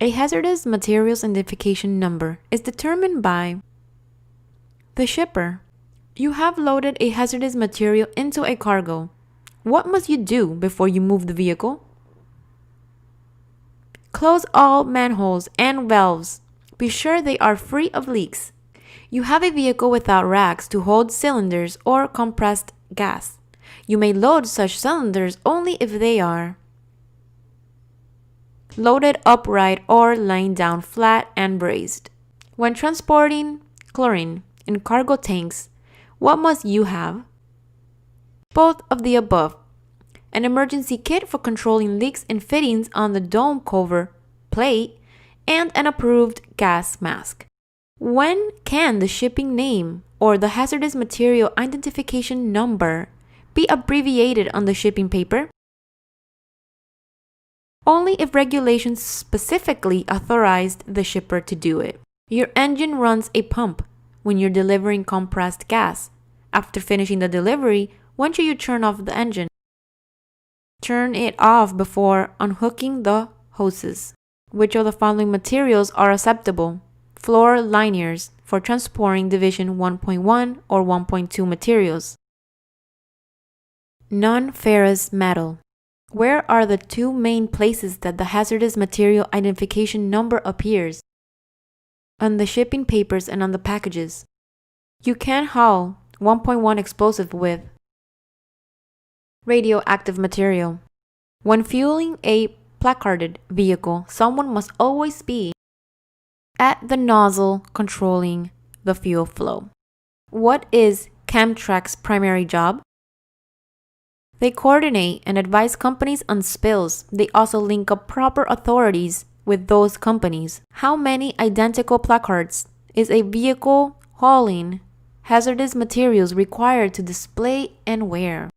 A hazardous materials identification number is determined by the shipper. You have loaded a hazardous material into a cargo. What must you do before you move the vehicle? Close all manholes and valves. Be sure they are free of leaks. You have a vehicle without racks to hold cylinders or compressed gas. You may load such cylinders only if they are loaded upright or lying down flat and braced. When transporting chlorine in cargo tanks, what must you have? Both of the above. An emergency kit for controlling leaks and fittings on the dome cover plate, and an approved gas mask. When can the shipping name or the hazardous material identification number be abbreviated on the shipping paper? Only if regulations specifically authorized the shipper to do it. Your engine runs a pump when you're delivering compressed gas. After finishing the delivery, when should you turn off the engine? Turn it off before unhooking the hoses. Which of the following materials are acceptable? Floor liners for transporting Division 1.1 or 1.2 materials. Non-ferrous metal. Where are the two main places that the hazardous material identification number appears? On the shipping papers and on the packages. You can haul 1.1 explosive with radioactive material. When fueling a placarded vehicle, someone must always be at the nozzle controlling the fuel flow. What is Chemtrack's primary job? They coordinate and advise companies on spills. They also link up proper authorities with those companies. How many identical placards is a vehicle hauling hazardous materials required to display and wear?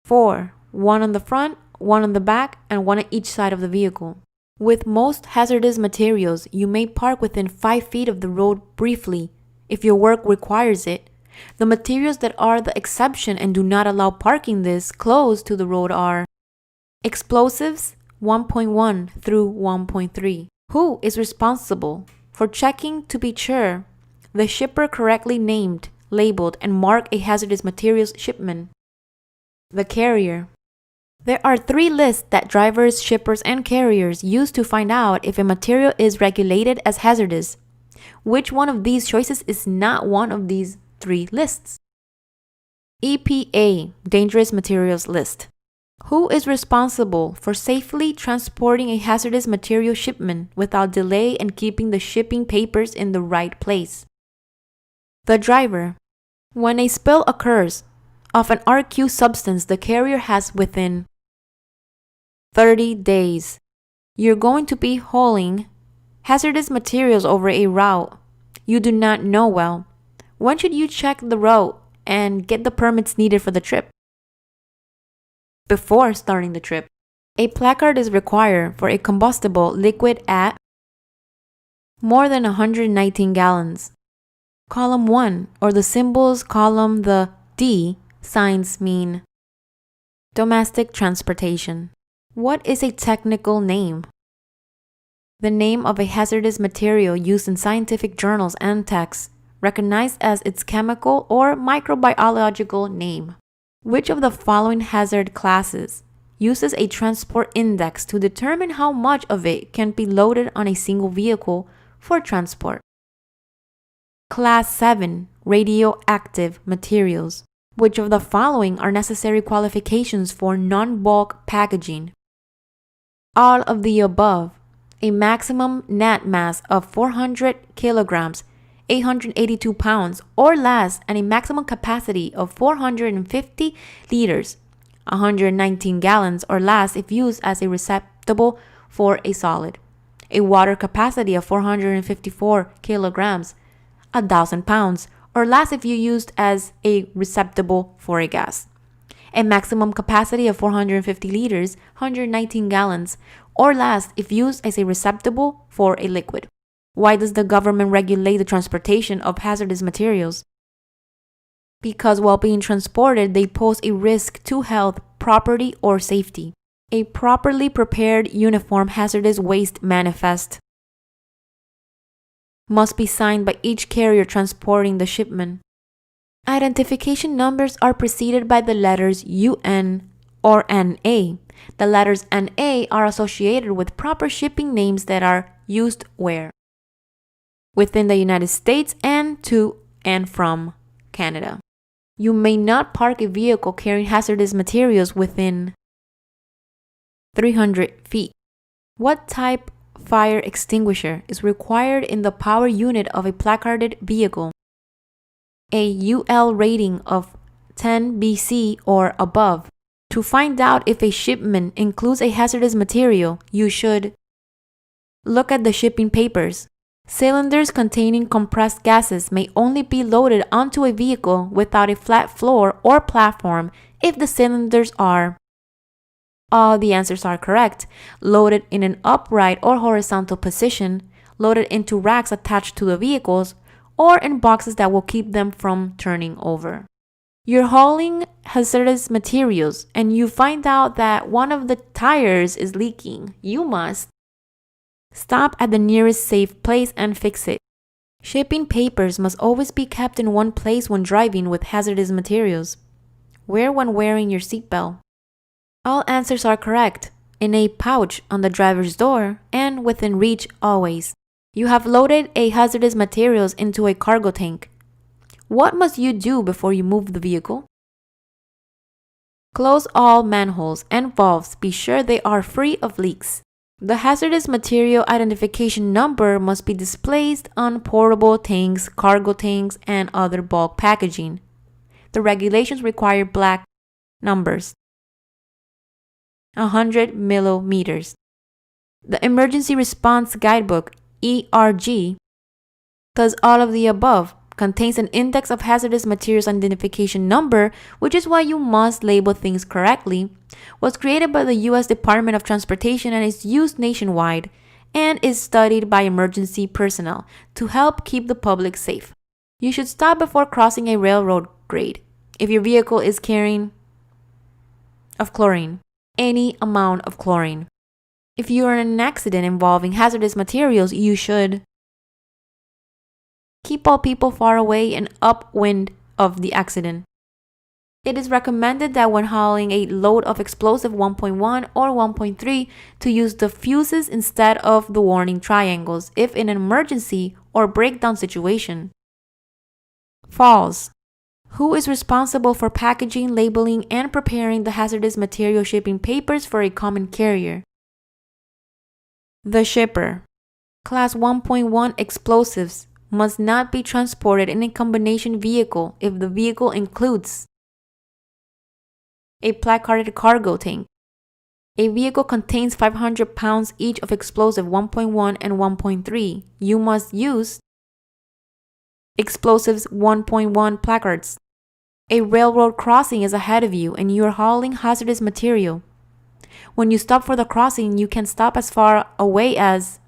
4. One on the front, one on the back, and one on each side of the vehicle. With most hazardous materials, you may park within 5 feet of the road briefly if your work requires it. The materials that are the exception and do not allow parking this close to the road are explosives 1.1 through 1.3. Who is responsible for checking to be sure the shipper correctly named, labeled, and marked a hazardous materials shipment? The carrier. There are 3 lists that drivers, shippers, and carriers use to find out if a material is regulated as hazardous. Which one of these choices is not one of these 3 lists? EPA Dangerous Materials List. Who is responsible for safely transporting a hazardous material shipment without delay and keeping the shipping papers in the right place? The driver. When a spill occurs of an RQ substance, the carrier has within 30 days. You're going to be hauling hazardous materials over a route you do not know well. When should you check the route and get the permits needed for the trip? Before starting the trip. A placard is required for a combustible liquid at more than 119 gallons. Column 1, or the symbols column the D signs mean domestic transportation. What is a technical name? The name of a hazardous material used in scientific journals and texts, recognized as its chemical or microbiological name. Which of the following hazard classes uses a transport index to determine how much of it can be loaded on a single vehicle for transport? Class 7 Radioactive materials. Which of the following are necessary qualifications for non-bulk packaging? All of the above. A maximum net mass of 400 kilograms, 882 pounds or less, and a maximum capacity of 450 liters, 119 gallons or less if used as a receptacle for a solid. A water capacity of 454 kilograms, 1,000 pounds or less if used as a receptacle for a gas. A maximum capacity of 450 liters, 119 gallons or less if used as a receptacle for a liquid. Why does the government regulate the transportation of hazardous materials? Because while being transported, they pose a risk to health, property, or safety. A properly prepared uniform hazardous waste manifest must be signed by each carrier transporting the shipment. Identification numbers are preceded by the letters UN or NA. The letters NA are associated with proper shipping names that are used where? Within the United States and to and from Canada. You may not park a vehicle carrying hazardous materials within 300 feet. What type fire extinguisher is required in the power unit of a placarded vehicle? A UL rating of 10 BC or above. To find out if a shipment includes a hazardous material, you should look at the shipping papers. Cylinders containing compressed gases may only be loaded onto a vehicle without a flat floor or platform if the cylinders are, all the answers are correct, loaded in an upright or horizontal position, loaded into racks attached to the vehicles, or in boxes that will keep them from turning over. You're hauling hazardous materials and you find out that one of the tires is leaking. You must stop at the nearest safe place and fix it. Shipping papers must always be kept in one place when driving with hazardous materials. Wear when wearing your seatbelt. All answers are correct. In a pouch on the driver's door and within reach always. You have loaded a hazardous materials into a cargo tank. What must you do before you move the vehicle? Close all manholes and valves. Be sure they are free of leaks. The hazardous material identification number must be displayed on portable tanks, cargo tanks, and other bulk packaging. The regulations require black numbers. 100 millimeters. The Emergency Response Guidebook, ERG, does all of the above, contains an index of hazardous materials identification number, which is why you must label things correctly, was created by the U.S. Department of Transportation and is used nationwide, and is studied by emergency personnel to help keep the public safe. You should stop before crossing a railroad grade if your vehicle is carrying of chlorine, any amount of chlorine. If you are in an accident involving hazardous materials, you should keep all people far away and upwind of the accident. It is recommended that when hauling a load of explosive 1.1 or 1.3 to use the fuses instead of the warning triangles if in an emergency or breakdown situation. Falls. Who is responsible for packaging, labeling, and preparing the hazardous material shipping papers for a common carrier? The shipper. Class 1.1 explosives must not be transported in a combination vehicle if the vehicle includes a placarded cargo tank. A vehicle contains 500 pounds each of explosive 1.1 and 1.3. You must use explosives 1.1 placards. A railroad crossing is ahead of you and you are hauling hazardous material. When you stop for the crossing, you can stop as far away as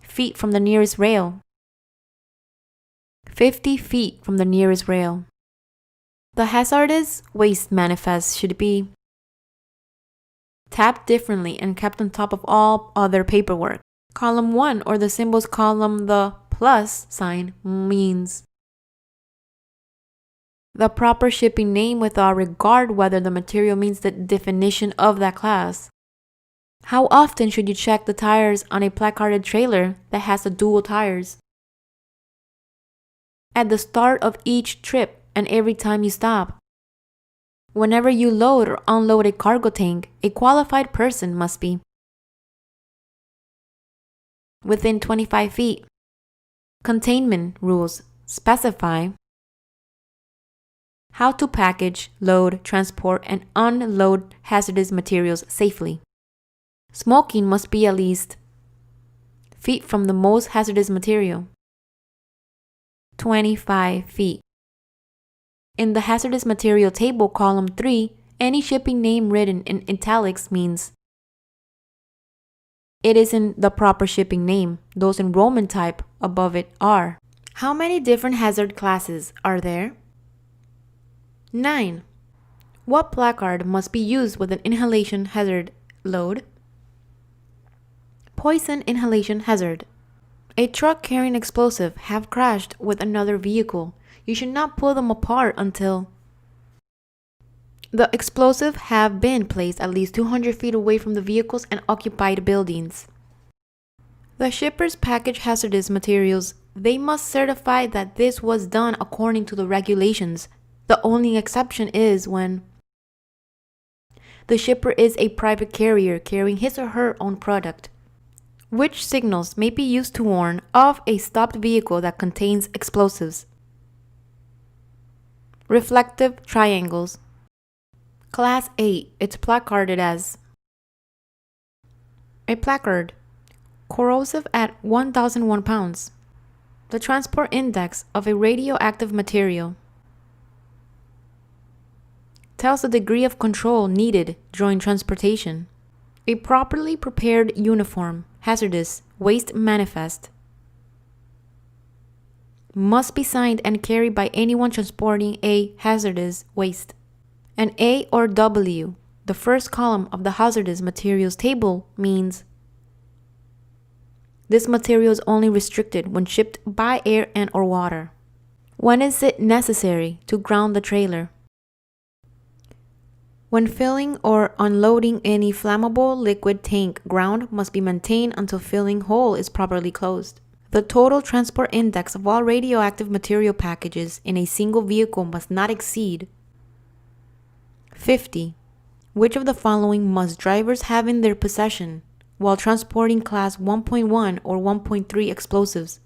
feet from the nearest rail. 50 feet from the nearest rail. The hazardous waste manifest should be tabbed differently and kept on top of all other paperwork. Column 1 or the symbols column the plus sign means the proper shipping name without regard whether the material means the definition of that class. How often should you check the tires on a placarded trailer that has the dual tires? At the start of each trip and every time you stop. Whenever you load or unload a cargo tank, a qualified person must be within 25 feet. Containment rules specify how to package, load, transport, and unload hazardous materials safely. Smoking must be at least feet from the most hazardous material. 25 feet. In the hazardous material table, column 3, any shipping name written in italics means it isn't the proper shipping name. Those in Roman type above it are. How many different hazard classes are there? 9. What placard must be used with an inhalation hazard Load. Poison inhalation hazard. A truck carrying explosive have crashed with another vehicle. You should not pull them apart until the explosive have been placed at least 200 feet away from the vehicles and occupied buildings. The shippers package hazardous materials. They must certify that this was done according to the regulations. The only exception is when the shipper is a private carrier carrying his or her own product, which signals may be used to warn of a stopped vehicle that contains explosives. Reflective triangles. Class 8, it's placarded as a placard, corrosive at 1,001 pounds. The transport index of a radioactive material tells the degree of control needed during transportation. A properly prepared uniform, hazardous waste manifest, must be signed and carried by anyone transporting a hazardous waste. An A or W, the first column of the hazardous materials table, means this material is only restricted when shipped by air and or water. When is it necessary to ground the trailer? When filling or unloading any flammable liquid tank, ground must be maintained until filling hole is properly closed. The total transport index of all radioactive material packages in a single vehicle must not exceed 50. Which of the following must drivers have in their possession while transporting class 1.1 or 1.3 explosives?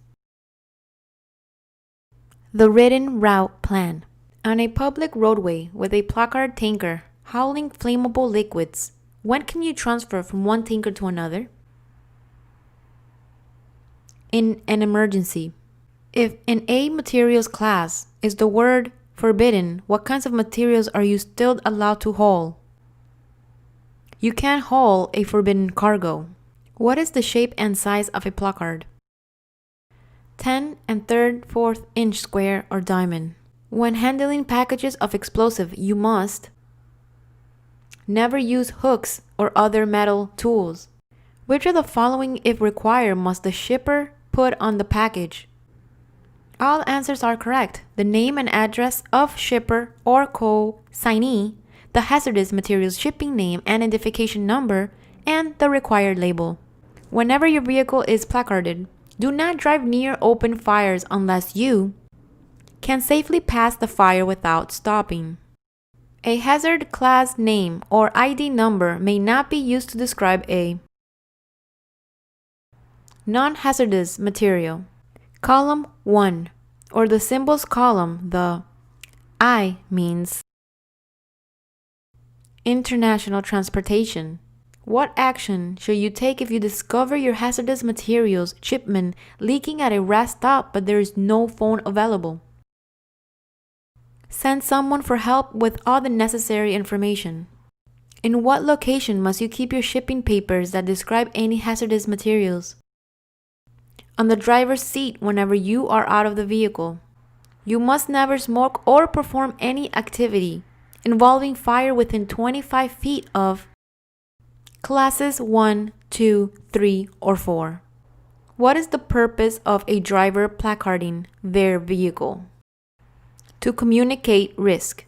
The written route plan. On a public roadway with a placard tanker hauling flammable liquids, when can you transfer from one tanker to another? In an emergency. If in a materials class is the word forbidden, what kinds of materials are you still allowed to haul? You can't haul a forbidden cargo. What is the shape and size of a placard? 10 and 3/4 inch square or diamond. When handling packages of explosive, you must never use hooks or other metal tools. Which of the following, if required, must the shipper put on the package? All answers are correct. The name and address of shipper or co-signee, the hazardous materials shipping name and identification number, and the required label. Whenever your vehicle is placarded, do not drive near open fires unless you can safely pass the fire without stopping. A hazard class name or ID number may not be used to describe a non-hazardous material. Column 1, or the symbols column, the I means international transportation. What action should you take if you discover your hazardous materials shipment leaking at a rest stop but there is no phone available? Send someone for help with all the necessary information. In what location must you keep your shipping papers that describe any hazardous materials? On the driver's seat whenever you are out of the vehicle. You must never smoke or perform any activity involving fire within 25 feet of classes 1, 2, 3, or 4. What is the purpose of a driver placarding their vehicle? To communicate risk.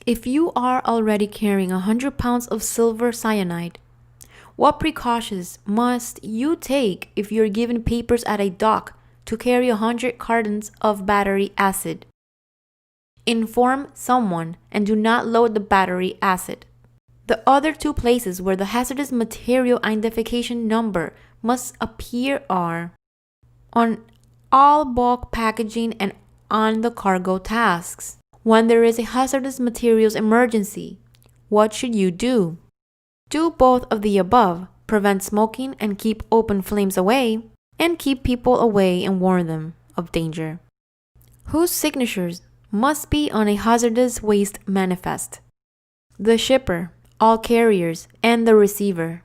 If you are already carrying 100 pounds of silver cyanide, what precautions must you take if you're given papers at a dock to carry 100 cartons of battery acid? Inform someone and do not load the battery acid. The other two places where the hazardous material identification number must appear are on all bulk packaging and on the cargo tasks. When there is a hazardous materials emergency, what should you do? Do both of the above. Prevent smoking and keep open flames away, and keep people away and warn them of danger. Whose signatures must be on a hazardous waste manifest? The shipper, all carriers, and the receiver.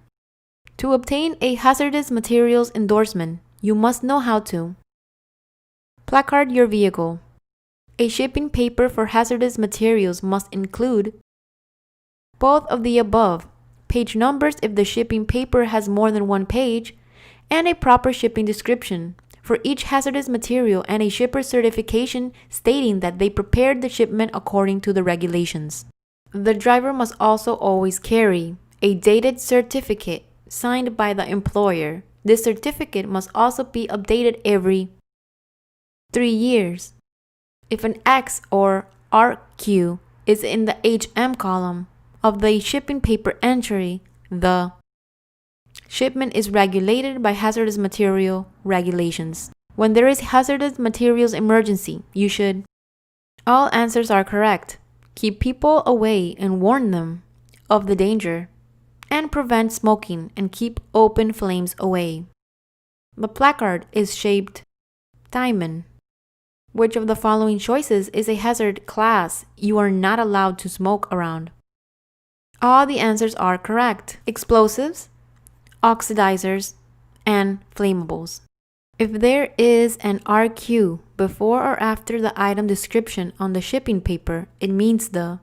To obtain a hazardous materials endorsement, you must know how to placard your vehicle. A shipping paper for hazardous materials must include both of the above, page numbers if the shipping paper has more than one page, and a proper shipping description for each hazardous material and a shipper's certification stating that they prepared the shipment according to the regulations. The driver must also always carry a dated certificate signed by the employer. This certificate must also be updated every 3 years. If an X or RQ is in the HM column of the shipping paper entry, the shipment is regulated by hazardous material regulations. When there is hazardous materials emergency, you should. All answers are correct. Keep people away and warn them of the danger, and prevent smoking and keep open flames away. The placard is shaped diamond. Which of the following choices is a hazard class you are not allowed to smoke around? All the answers are correct. Explosives, oxidizers, and flammables. If there is an RQ before or after the item description on the shipping paper, it means the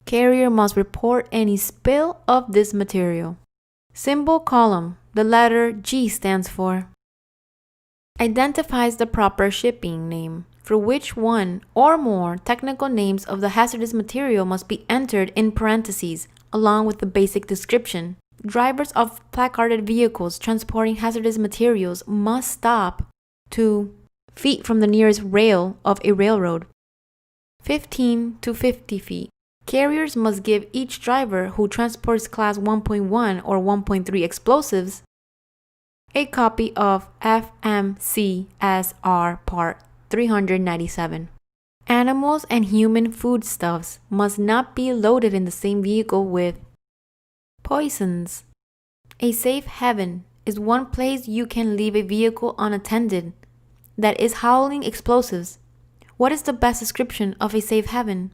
carrier must report any spill of this material. Symbol column, the letter G stands for. Identifies the proper shipping name, for which one or more technical names of the hazardous material must be entered in parentheses along with the basic description. Drivers of placarded vehicles transporting hazardous materials must stop 2 feet from the nearest rail of a railroad, 15 to 50 feet. Carriers must give each driver who transports Class 1.1 or 1.3 explosives a copy of FMCSR Part 397. Animals and human foodstuffs must not be loaded in the same vehicle with poisons. A safe haven is one place you can leave a vehicle unattended that is howling explosives. What is the best description of a safe haven?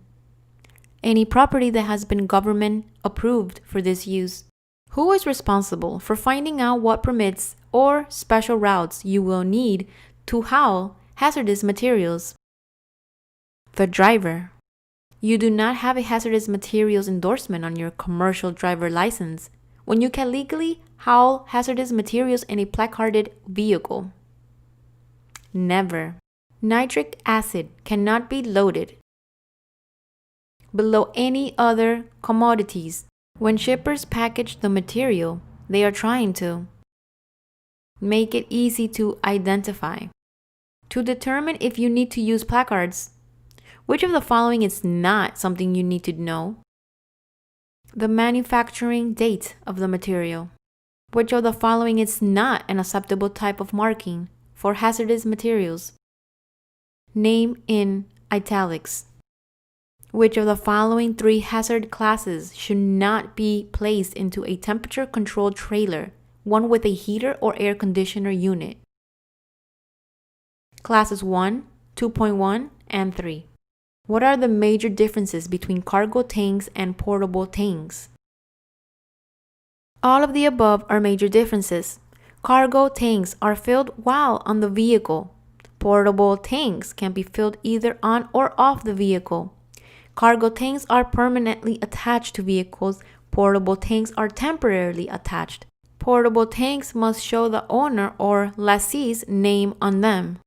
Any property that has been government approved for this use. Who is responsible for finding out what permits or special routes you will need to howl hazardous materials? The driver. You do not have a hazardous materials endorsement on your commercial driver license when you can legally howl hazardous materials in a placarded vehicle. Never. Nitric acid cannot be loaded below any other commodities. When shippers package the material, they are trying to make it easy to identify. To determine if you need to use placards, which of the following is not something you need to know? The manufacturing date of the material. Which of the following is not an acceptable type of marking for hazardous materials? Name in italics. Which of the following 3 hazard classes should not be placed into a temperature-controlled trailer, one with a heater or air conditioner unit? Classes 1, 2.1, and 3. What are the major differences between cargo tanks and portable tanks? All of the above are major differences. Cargo tanks are filled while on the vehicle. Portable tanks can be filled either on or off the vehicle. Cargo tanks are permanently attached to vehicles. Portable tanks are temporarily attached. Portable tanks must show the owner or lessee's name on them.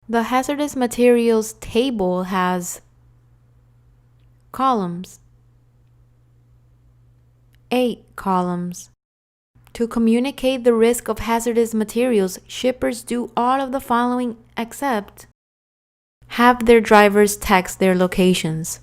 The hazardous materials table has columns. 8 columns. To communicate the risk of hazardous materials, shippers do all of the following except have their drivers text their locations.